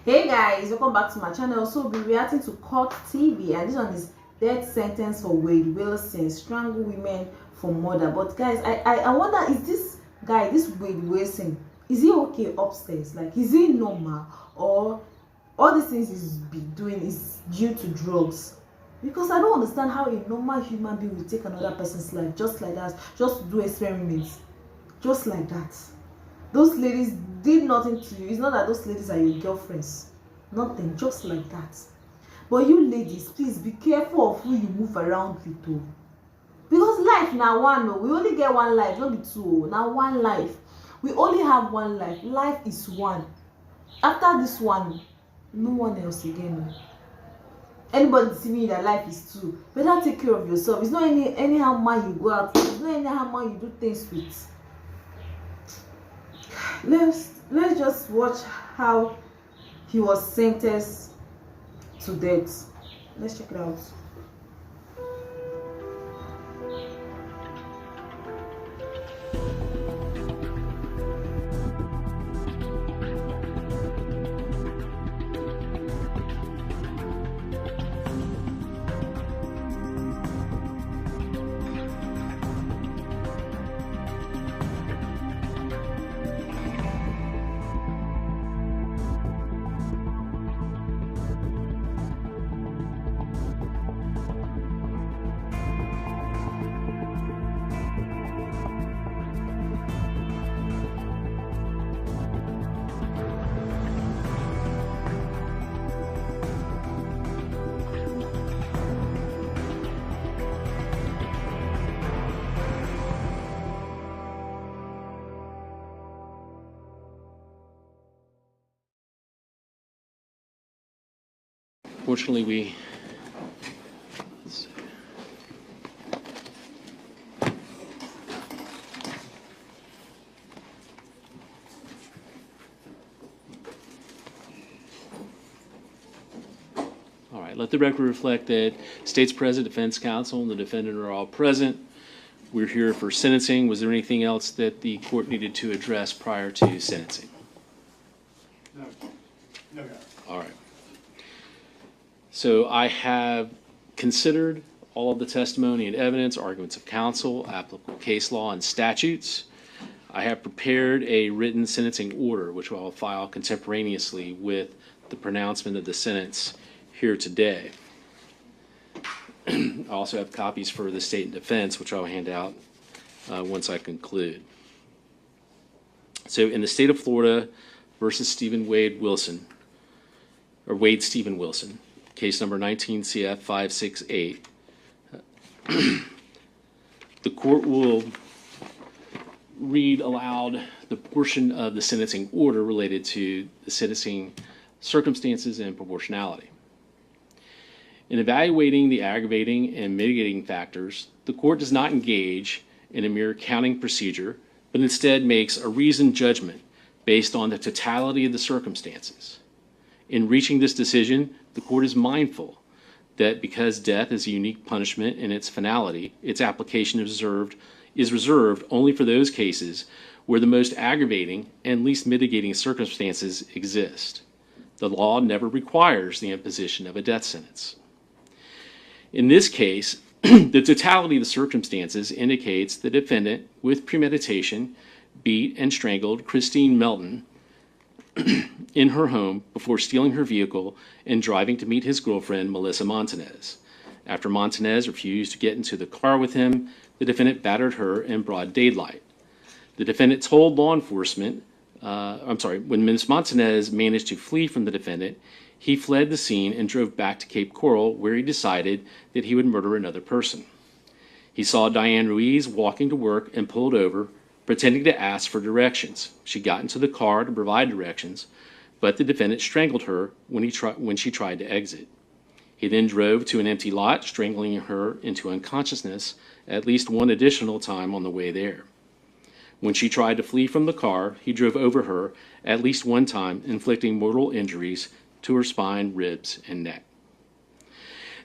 Hey guys, welcome back to my channel. So we'll be reacting to Court TV, and this one is death sentence for Wade Wilson, strangle women for murder. But guys, I wonder, is this guy, this Wade Wilson, is he okay upstairs? Like, is he normal, or all these things he's been doing is due to drugs? Because I don't understand how a normal human being will take another person's life just like that, just to do experiments, just like that. Those ladies did nothing to you. It's not that those ladies are your girlfriends. Nothing, just like that. But you ladies, please be careful of who you move around with. Oh. Because life now one. Oh. We only get one life, not be two. Now one life. We only have one life. Life is one. After this one, no one else again. Anybody deceiving that life is two, better take care of yourself. It's not anyhow man you go out with. It's not anyhow man you do things with. Let's just watch how he was sentenced to death. Let's check it out. Fortunately, let's see. All right, let the record reflect that State's President, Defense Counsel, and the defendant are all present. We're here for sentencing. Was there anything else that the court needed to address prior to sentencing? No. No, no. All right. So I have considered all of the testimony and evidence, arguments of counsel, applicable case law, and statutes. I have prepared a written sentencing order, which I will file contemporaneously with the pronouncement of the sentence here today. I also have copies for the state and defense, which I'll hand out once I conclude. So in the state of Florida versus Wade Stephen Wilson, case number 19 CF 568, the court will read aloud the portion of the sentencing order related to the sentencing circumstances and proportionality. In evaluating the aggravating and mitigating factors, the court does not engage in a mere counting procedure, but instead makes a reasoned judgment based on the totality of the circumstances. In reaching this decision, the court is mindful that because death is a unique punishment in its finality, its application is reserved only for those cases where the most aggravating and least mitigating circumstances exist. The law never requires the imposition of a death sentence. In this case, the totality of the circumstances indicates the defendant, with premeditation, beat and strangled Christine Melton in her home before stealing her vehicle and driving to meet his girlfriend, Melissa Montanez. After Montanez refused to get into the car with him, the defendant battered her in broad daylight. The defendant told law enforcement, when Ms. Montanez managed to flee from the defendant, he fled the scene and drove back to Cape Coral, where he decided that he would murder another person. He saw Diane Ruiz walking to work and pulled over, pretending to ask for directions. She got into the car to provide directions, but the defendant strangled her when she tried to exit. He then drove to an empty lot, strangling her into unconsciousness at least one additional time on the way there. When she tried to flee from the car, he drove over her at least one time, inflicting mortal injuries to her spine, ribs, and neck.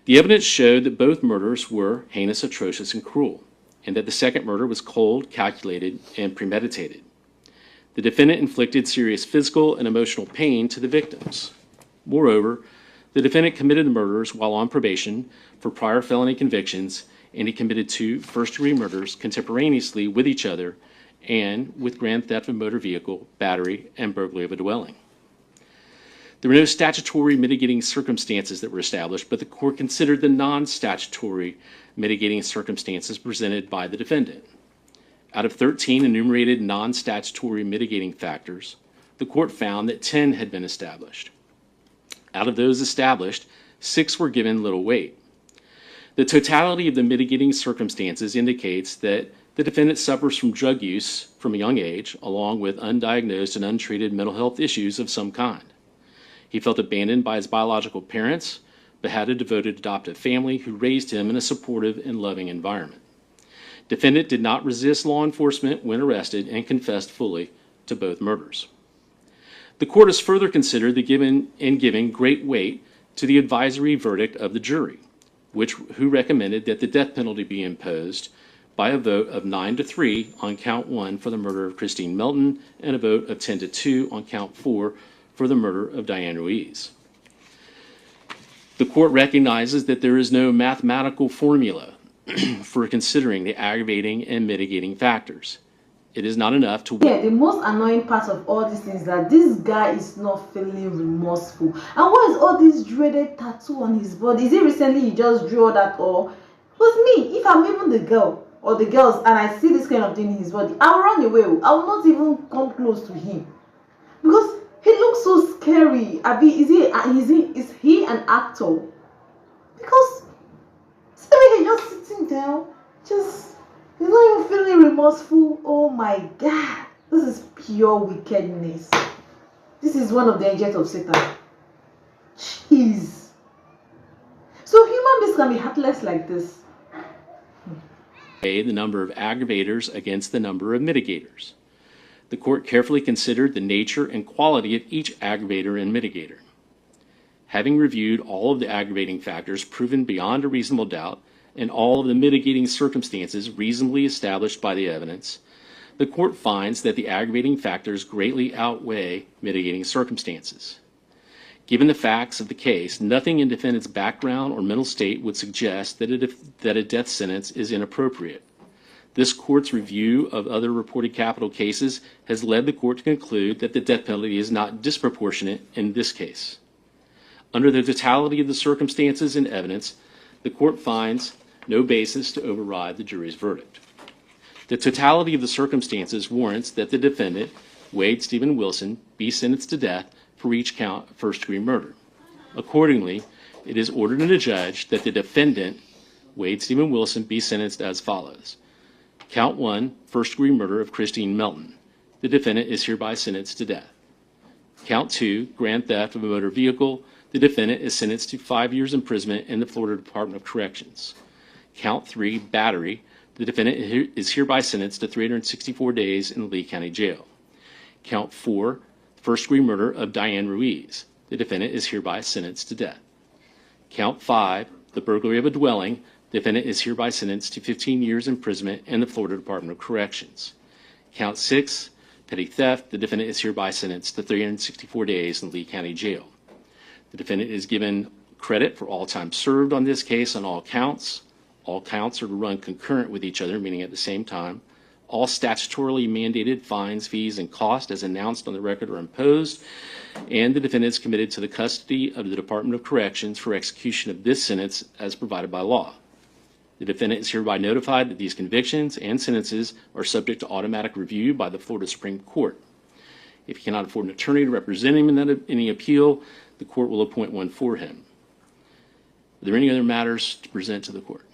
The evidence showed that both murders were heinous, atrocious, and cruel, and that the second murder was cold, calculated, and premeditated. The defendant inflicted serious physical and emotional pain to the victims. Moreover, the defendant committed the murders while on probation for prior felony convictions, and he committed 2 first-degree murders contemporaneously with each other and with grand theft of a motor vehicle, battery, and burglary of a dwelling. There were no statutory mitigating circumstances that were established, but the court considered the non-statutory mitigating circumstances presented by the defendant. Out of 13 enumerated non-statutory mitigating factors, the court found that 10 had been established. Out of those established, 6 were given little weight. The totality of the mitigating circumstances indicates that the defendant suffers from drug use from a young age, along with undiagnosed and untreated mental health issues of some kind. He felt abandoned by his biological parents, but had a devoted adoptive family who raised him in a supportive and loving environment. Defendant did not resist law enforcement when arrested and confessed fully to both murders. The court has further considered giving great weight to the advisory verdict of the jury, who recommended that the death penalty be imposed by a vote of 9-3 on count 1 for the murder of Christine Melton and a vote of 10-2 on count 4 for the murder of Diane Ruiz. The court recognizes that there is no mathematical formula for considering the aggravating and mitigating factors. It is not enough to... Yeah, the most annoying part of all these things is that this guy is not feeling remorseful. And what is all this dreaded tattoo on his body? Is it recently he just drew that, or... With me, if I'm even the girl or the girls and I see this kind of thing in his body, I'll run away. I will not even come close to him. Because he looks so scary. Is he an actor? Because see the way he's just sitting down, he's not even feeling remorseful. Oh my God, this is pure wickedness. This is one of the agents of Satan. Jeez. So human beings can be heartless like this. The number of aggravators against the number of mitigators. The court carefully considered the nature and quality of each aggravator and mitigator. Having reviewed all of the aggravating factors proven beyond a reasonable doubt and all of the mitigating circumstances reasonably established by the evidence, the court finds that the aggravating factors greatly outweigh mitigating circumstances. Given the facts of the case, nothing in defendant's background or mental state would suggest that a death sentence is inappropriate. This court's review of other reported capital cases has led the court to conclude that the death penalty is not disproportionate in this case. Under the totality of the circumstances and evidence, the court finds no basis to override the jury's verdict. The totality of the circumstances warrants that the defendant, Wade Stephen Wilson, be sentenced to death for each count of first-degree murder. Accordingly, it is ordered and adjudged that the defendant, Wade Stephen Wilson, be sentenced as follows. Count 1, first-degree murder of Christine Melton. The defendant is hereby sentenced to death. Count 2, grand theft of a motor vehicle. The defendant is sentenced to 5 years imprisonment in the Florida Department of Corrections. Count 3, battery. The defendant is hereby sentenced to 364 days in the Lee County Jail. Count 4, first-degree murder of Diane Ruiz. The defendant is hereby sentenced to death. Count 5, the burglary of a dwelling. The defendant is hereby sentenced to 15 years imprisonment in the Florida Department of Corrections. Count 6, petty theft. The defendant is hereby sentenced to 364 days in the Lee County Jail. The defendant is given credit for all time served on this case on all counts. All counts are to run concurrent with each other, meaning at the same time. All statutorily mandated fines, fees, and costs as announced on the record are imposed, and the defendant is committed to the custody of the Department of Corrections for execution of this sentence as provided by law. The defendant is hereby notified that these convictions and sentences are subject to automatic review by the Florida Supreme Court. If he cannot afford an attorney to represent him in any appeal, the court will appoint one for him. Are there any other matters to present to the court?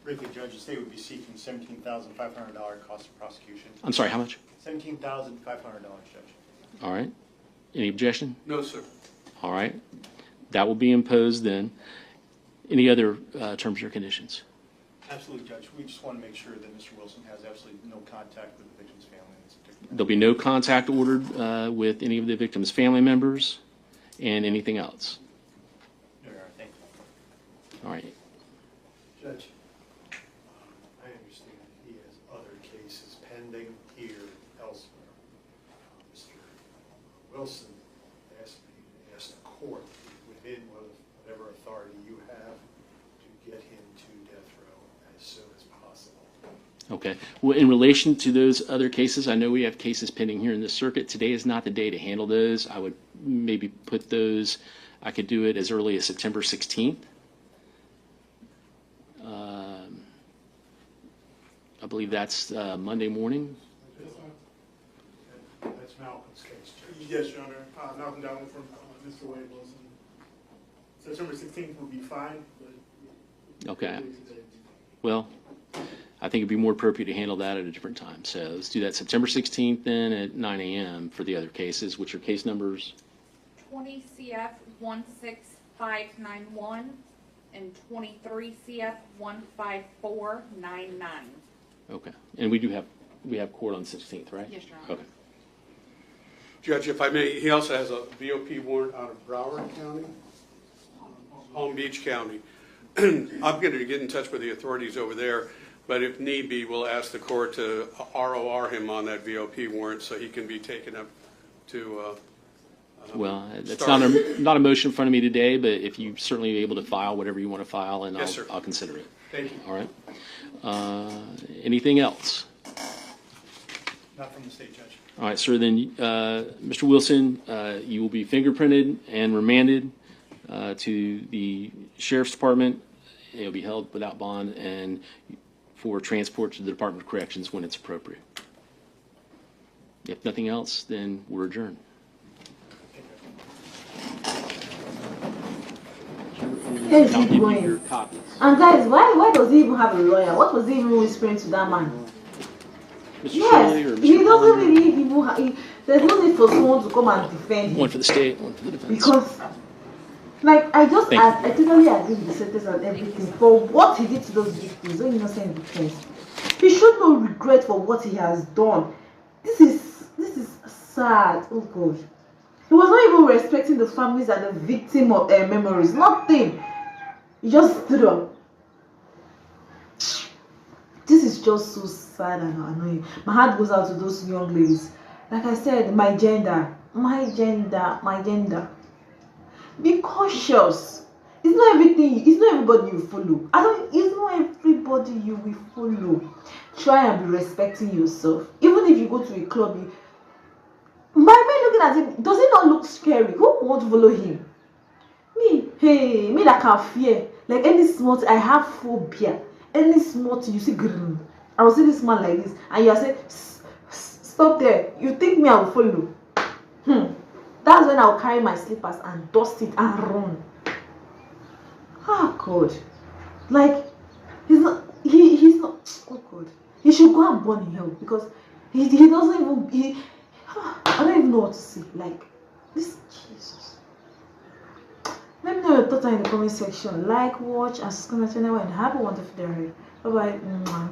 Briefly, Judge, the state would be seeking $17,500 cost of prosecution. I'm sorry, how much? $17,500, Judge. All right. Any objection? No, sir. All right. That will be imposed then. Any other terms or conditions? Absolutely, Judge. We just want to make sure that Mr. Wilson has absolutely no contact with the victim's family. There'll be no contact ordered with any of the victim's family members and anything else. No, Your Honor. Thank you. All right. Judge, I understand he has other cases pending here elsewhere. Mr. Wilson asked me to ask the court in whatever authority you have to get him to death row as soon as possible. Okay. Well, in relation to those other cases, I know we have cases pending here in this circuit. Today is not the day to handle those. I would maybe put those, I could do it as early as September 16th. I believe that's Monday morning. That's Malcolm's case, Judge. Yes, Your Honor. Malcolm Dowling from Mr. Wade Wilson. September 16th would be fine, but. Okay. Well, I think it'd be more appropriate to handle that at a different time. So let's do that September 16th then at 9 a.m. for the other cases, which are case numbers 20 CF 16591 and 23 CF 15499. Okay. And we have court on the 16th, right? Yes, Your Honor. Okay. Judge, if I may, he also has a VOP warrant out of Broward County, Palm Beach County. I'm going to get in touch with the authorities over there, but if need be, we'll ask the court to ROR him on that VOP warrant so he can be taken up to. Well, that's start. not a motion in front of me today, but if you certainly be able to file whatever you want to file, and Yes, sir. I'll consider it. Thank you. All right. Anything else? Not from the state judge. All right, sir. Then, Mr. Wilson, you will be fingerprinted and remanded to the sheriff's department. It'll be held without bond and for transport to the Department of Corrections when it's appropriate. If nothing else, then we're adjourned. Where is I'll he give you your going? copies. And guys, why does he even have a lawyer? What was he even whispering to that man? Mr. Shirley or Yes, Mr. he doesn't Palmer? really even. There's no need for someone to come and defend him One for the state, one for the defense. because, like, I Thank I totally agree with the sentence and everything. For what he did to those victims, those innocent victims, he should not regret for what he has done. This is sad. Oh God. He was not even respecting the families and the victim of their memories. Nothing. He just stood up. This is just so sad and annoying. My heart goes out to those young ladies. Like I said, my gender. Be cautious. It's not everything. It's not everybody you follow. It's not everybody you will follow. Try and be respecting yourself. Even if you go to a club, by me looking at him, does it not look scary? Who won't follow him? Me that can fear. Like any small thing, I have phobia. Any small thing, you see, I will see this man like this, and you are saying, stop there. You think me I will follow? That's when I will carry my slippers and dust it and run. Oh God. Like, he's not, oh God. He should go and burn in hell because he doesn't even, I don't even know what to say. Like, this, Jesus. Let me know your thoughts in the comment section. Like, watch, and subscribe to my channel, and have a wonderful day. Bye bye.